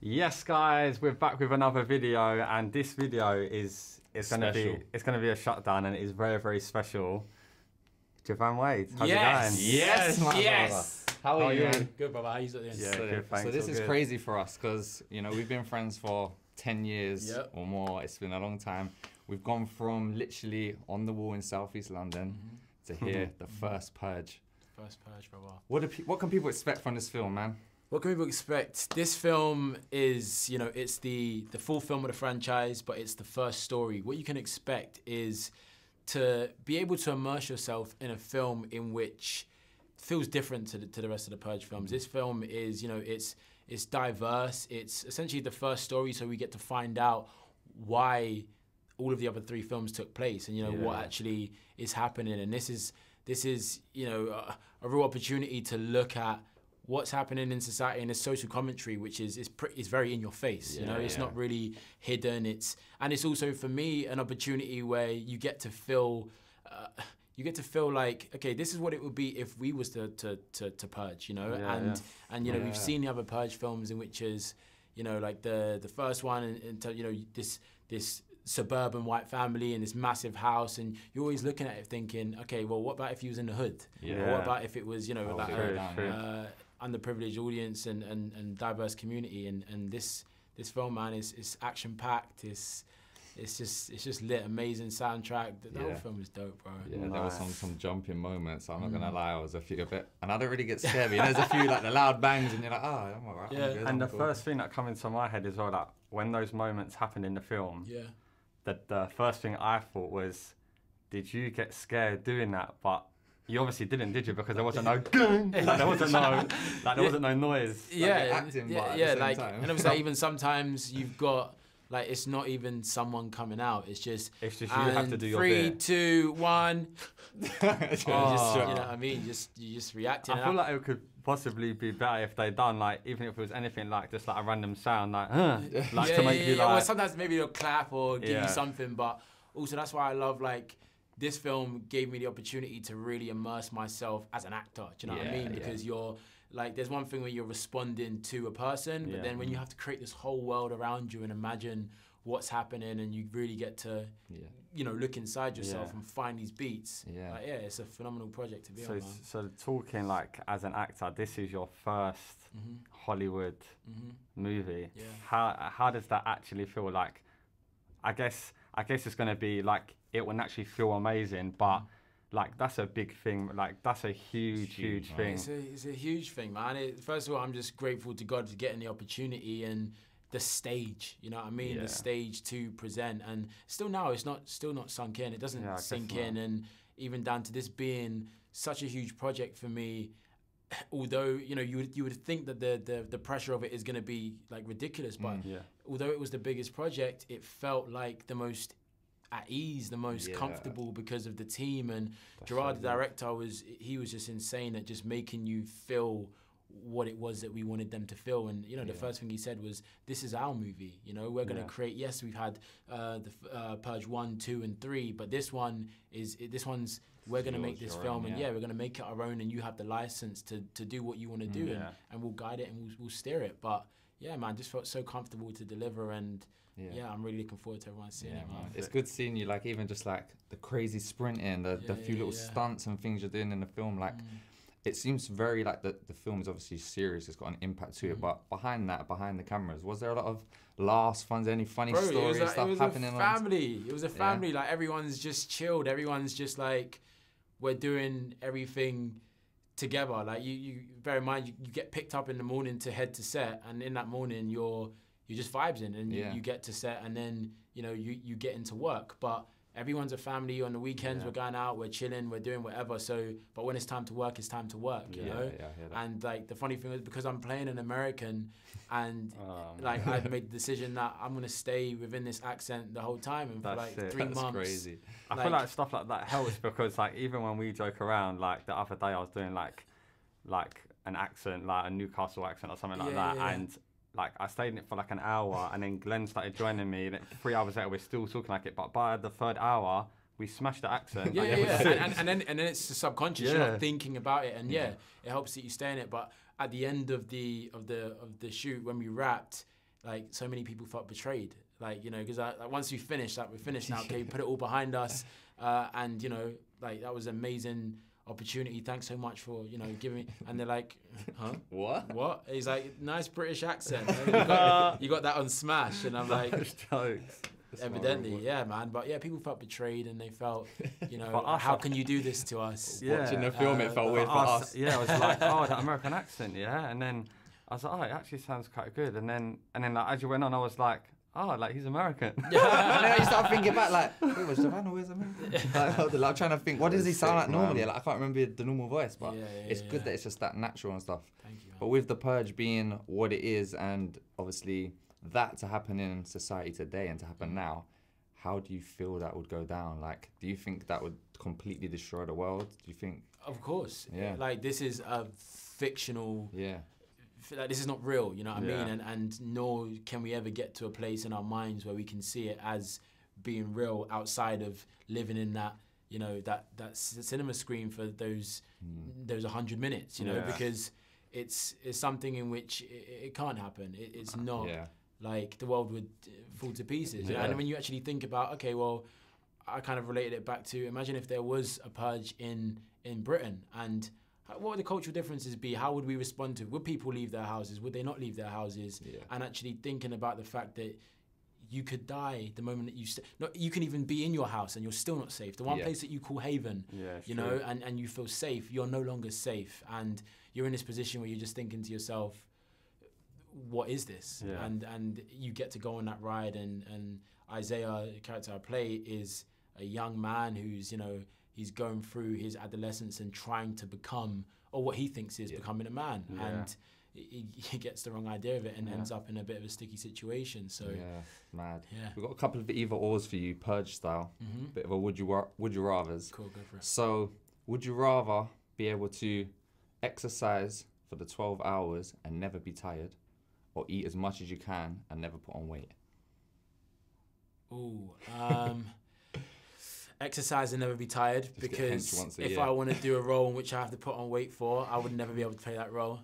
Yes, guys, we're back with another video, and this video is gonna be a shutdown, and it is very, very special. Joivan Wade, how's it going? Yes, Yes. How are you? Man? Good, brother. How you doing? Yeah, good, thanks. So this all is good. crazy for us because we've been friends for 10 years or more. It's been a long time. We've gone from literally on the wall in Southeast London to here, the first Purge. First Purge, brother. What can people expect from this film, man? What can people expect? This film is, it's the full film of the franchise, but it's the first story. What you can expect is to be able to immerse yourself in a film in which feels different to the rest of the Purge films. This film is, it's diverse. It's essentially the first story, so we get to find out why all of the other three films took place, and what actually is happening. And this is a real opportunity to look at what's happening in society and the social commentary, which is very in your face. It's not really hidden. It's also for me an opportunity where you get to feel like, okay, this is what it would be if we was to purge, we've seen the other Purge films in which is, like the first one, and this suburban white family in this massive house, and you're always looking at it thinking, okay, well, what about if he was in the hood? Or what about if it was, underprivileged audience and diverse community? And this film, man, is action packed. It's just lit, amazing soundtrack. The whole film is dope, bro. Yeah, there was some jumping moments. I'm not gonna lie, I was a bit, and I don't really get scared. There's a few like the loud bangs, and you're like, oh, I'm alright. Yeah. I'm good, And the first thing that come into my head as well, like when those moments happen in the film, the first thing I thought was, did you get scared doing that? But you obviously didn't, did you? Because there wasn't no there wasn't no noise. Acting, but at the same time. And obviously even sometimes you've got, like, it's not even someone coming out. It's just you have to do your 3, bit. 2, 1. You know what I mean? You just reacting. I feel like it could possibly be better if they done, like, even if it was anything like just like a random sound, like to make you like. Well, sometimes maybe they'll clap or give you something, but also that's why I love, like, this film gave me the opportunity to really immerse myself as an actor. Do you know what I mean? Because you're like, there's one thing where you're responding to a person, but then when you have to create this whole world around you and imagine what's happening, and you really get to, look inside yourself and find these beats. It's a phenomenal project to be on, man. So talking like as an actor, this is your first Hollywood movie. How does that actually feel? Like, I guess it's gonna be like, it will naturally feel amazing, but like, that's a big thing. Like, that's a huge thing. It's a huge thing, man. First of all, I'm just grateful to God for getting the opportunity and the stage. You know what I mean? The stage to present, and still now it's still not sunk in. It doesn't sink in, and even down to this being such a huge project for me. Although you would think that the pressure of it is going to be like ridiculous, but although it was the biggest project, it felt like the most at ease, the most comfortable, because of the team. And Gerard, the director, was just insane at just making you feel what it was that we wanted them to feel. And the first thing he said was, this is our movie. We're going to create, yes, we've had the Purge 1, 2 and 3, but this one's we're going to make this film, and we're going to make it our own, and you have the license to do what you want to do, and we'll guide it, and we'll steer it. But yeah, man, just felt so comfortable to deliver, and I'm really looking forward to everyone seeing it, man. It's good seeing you, like, even just like the crazy sprinting, the few little stunts and things you're doing in the film. Like, it seems very like the film is obviously serious. It's got an impact to it, but behind the cameras, was there a lot of laughs, fun, any funny stories, stuff happening? It was a family. Like, everyone's just chilled. Everyone's just like, we're doing everything together. Like, you bear in mind, you get picked up in the morning to head to set, and in that morning you're just vibes in, and you get to set, and then you get into work. But everyone's a family. On the weekends we're going out, we're chilling, we're doing whatever. So, but when it's time to work, it's time to work. You know. And like, the funny thing is, because I'm playing an American, and like, I've made the decision that I'm gonna stay within this accent the whole time, and for like 3 months. That's crazy. I feel like stuff like that helps, because like, even when we joke around, like the other day I was doing like an accent, like a Newcastle accent or something like that, and like, I stayed in it for like an hour, and then Glen started joining me. And 3 hours later, we're still talking like it. But by the 3rd hour, we smashed the accent. And then it's the subconscious. You're not thinking about it, and it helps that you stay in it. But at the end of the shoot, when we wrapped, like so many people felt betrayed. Like, you know, because like, once we finished, like we're finished now, okay, put it all behind us, and you know, like that was an amazing opportunity. Thanks so much for, you know, giving me. And they're like, huh? What? He's like, nice British accent. You got that on Smash, and I'm like, jokes. Evidently, yeah, man. But yeah, people felt betrayed, and they felt, you know, how can you do this to us? Watching the film, it felt weird for us. Yeah, I was like, oh, that American accent, yeah. And then I was like, oh, it actually sounds quite good. And then like as you went on, I was like, oh, like he's American. And then I start thinking back, like, wait, was Joivan always American? Like, trying to think, what does he sound like normally? Like, I can't remember the normal voice, but it's good that it's just that natural and stuff. Thank you, man. But with the Purge being what it is, and obviously that to happen in society today and to happen now, how do you feel that would go down? Like, do you think that would completely destroy the world? Do you think? Of course. Yeah. Like, this is a fictional. Yeah. Like, this is not real, you know what I mean? And nor can we ever get to a place in our minds where we can see it as being real outside of living in that, you know, that cinema screen for those 100 minutes, you know, because it's something in which it can't happen. It's not. Yeah. Like, the world would fall to pieces. Yeah. And when you actually think about, okay, well, I kind of related it back to, imagine if there was a purge in Britain, and what would the cultural differences be? How would we respond to it? Would people leave their houses? Would they not leave their houses? Yeah. And actually thinking about the fact that you could die the moment that you can even be in your house and you're still not safe. The one place that you call haven, you know, and you feel safe, you're no longer safe. And you're in this position where you're just thinking to yourself, what is this? Yeah. And you get to go on that ride, and Isaiah, the character I play, is a young man who's, you know, he's going through his adolescence and trying to become, or what he thinks is becoming a man. Yeah. And he gets the wrong idea of it and ends up in a bit of a sticky situation. So mad. Yeah. We've got a couple of either ors for you, Purge style. Bit of a would you rathers. Cool, go for it. So, would you rather be able to exercise for the 12 hours and never be tired, or eat as much as you can and never put on weight? Ooh, exercise and never be tired, because if I want to do a role in which I have to put on weight for, I would never be able to play that role.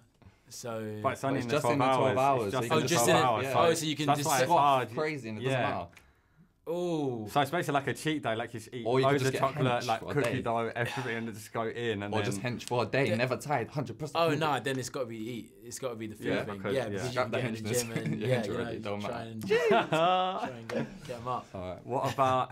So, but it's only just in the 12 hours. So you can that's just squat crazy and it doesn't matter. Oh, so it's basically like a cheat day, like you just eat loads of chocolate, like cookie dough, everything, and just go in, and or just hench for a day, never tired, 100%. Oh no, then it's got to be eat. It's got to be the food thing. Because you can get in the gym and try and get them up. All right. What about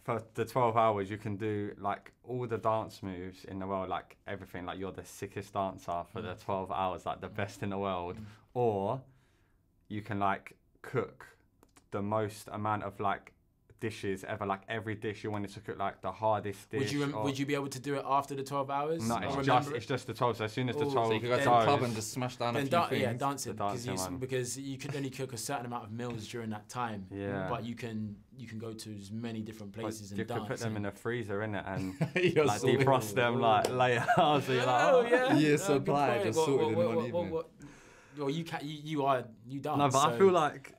for the 12 hours? You can do like all the dance moves in the world, like everything. Like, you're the sickest dancer for the 12 hours, like the best in the world, or you can like cook the most amount of like dishes ever, like every dish you wanted to cook, like the hardest dish. Would you be able to do it after the 12 hours? No, it's just the 12. So as soon as the 12, so you could go to the club and just smash down a few things. Yeah, dancing, because you can only cook a certain amount of meals during that time. Yeah. But you can go to as many different places and dance. You could put them in a freezer, innit, and like defrost them like later. So you're like, oh yeah, year supply just sorted in one evening. Well, you dance. No, but I feel like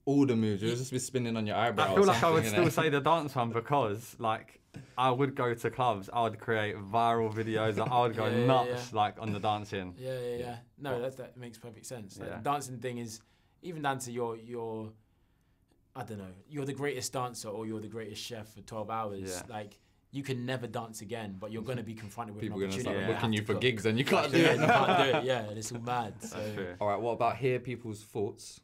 all the moves, you'll just be spinning on your eyebrow. I feel like I would still say the dance one, because like I would go to clubs, I would create viral videos, I would go nuts like on the dancing. Yeah. No, that makes perfect sense. Like, the dancing thing is, even down to your I don't know, you're the greatest dancer or you're the greatest chef for 12 hours. Yeah. Like, you can never dance again, but you're going to be confronted with people an opportunity. People are going to start booking you for gigs and you can't do it. You can't do it, and it's all mad. So. All right, what about hear people's thoughts?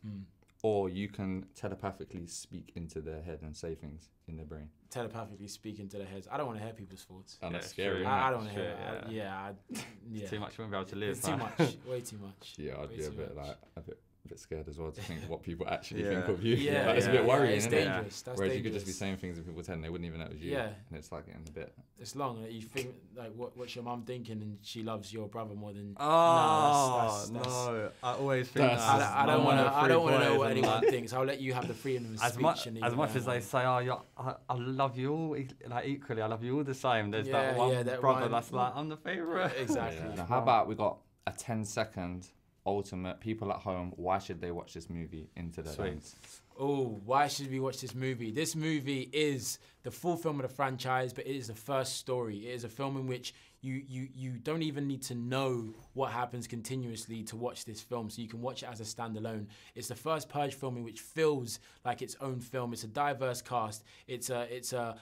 Or you can telepathically speak into their head and say things in their brain. Telepathically speak into their heads. I don't want to hear people's thoughts. And that's scary. I don't want to hear it. It's too much. You won't be able to live. It's too much. Way too much. Yeah, I'd be a bit scared as well to think what people actually think of you. Yeah, it's a bit worrying, it's dangerous. That's Whereas dangerous. you could just be saying things and people pretend they wouldn't even know it was you. Yeah. And it's like getting a bit... It's long. You think, like, what's your mum thinking, and she loves your brother more than... No, I always think that. I don't want to know what anyone thinks. I'll let you have the freedom of speech. As much as they say, I love you all, like, equally, I love you all the same. There's that one brother that's like, I'm the favourite. Exactly. Now, how about we got a 10-second... ultimate, people at home, why should they watch this movie into their hands? Oh, why should we watch this movie? This movie is the full film of the franchise, but it is the first story. It is a film in which you don't even need to know what happens continuously to watch this film, so you can watch it as a standalone. It's the first Purge film in which feels like its own film. It's a diverse cast. It's an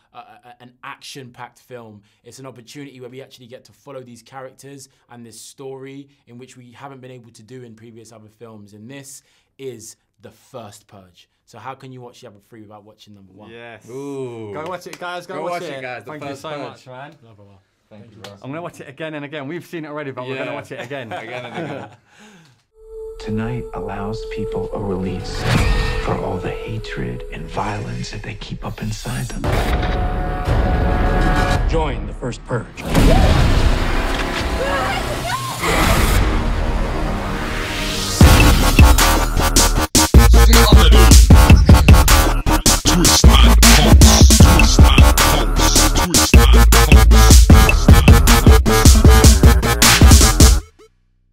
action-packed film. It's an opportunity where we actually get to follow these characters and this story in which we haven't been able to do in previous other films. And this is the first Purge. So how can you watch the other three without watching number one? Yes. Ooh. Go watch it, guys. Go watch it, guys. Thank you so much, man. No, brother. Thank you, bro. I'm gonna watch it again and again. We've seen it already, but we're gonna watch it again. Again and again. Tonight allows people a release for all the hatred and violence that they keep up inside them. Join the first Purge.